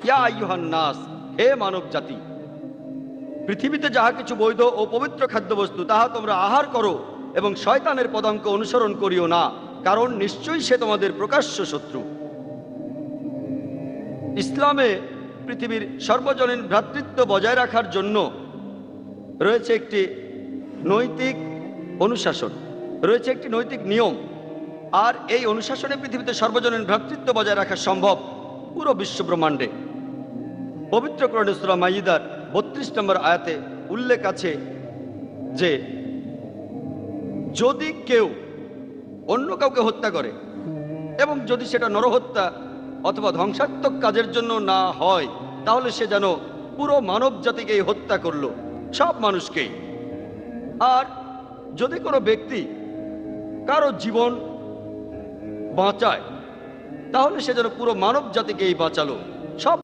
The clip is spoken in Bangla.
ইয়া আইয়ুহান নাস, হে মানব জাতি, পৃথিবীতে যাহা কিছু বৈধ ও পবিত্র খাদ্যবস্তু তাহা তোমরা আহার করো এবং শয়তানের পদাঙ্ক অনুসরণ করিও না, কারণ নিশ্চয়ই সে তোমাদের প্রকাশ্য শত্রু। ইসলামে পৃথিবীর সর্বজনীন ভ্রাতৃত্ব বজায় রাখার জন্য রয়েছে একটি নৈতিক অনুশাসন, রয়েছে একটি নৈতিক নিয়ম। আর এই অনুশাসনে পৃথিবীতে সর্বজনীন ভ্রাতৃত্ব বজায় রাখা সম্ভব পুরো বিশ্ব ব্রহ্মাণ্ডে। পবিত্র কোরআনে সূরা মাইদার ৩২ নম্বর আয়াতে উল্লেখ আছে যে যদি কেউ অন্য কাউকে হত্যা করে এবং যদি সেটা নরহত্যা অথবা ধ্বংসাত্মক কাজের জন্য না হয়, তাহলে সে যেন পুরো মানব জাতিকেই হত্যা করলো, সব মানুষকেই। আর যদি কোনো ব্যক্তি কারো জীবন বাঁচায়, তাহলে সে যেন পুরো মানব জাতিকেই বাঁচালো, সব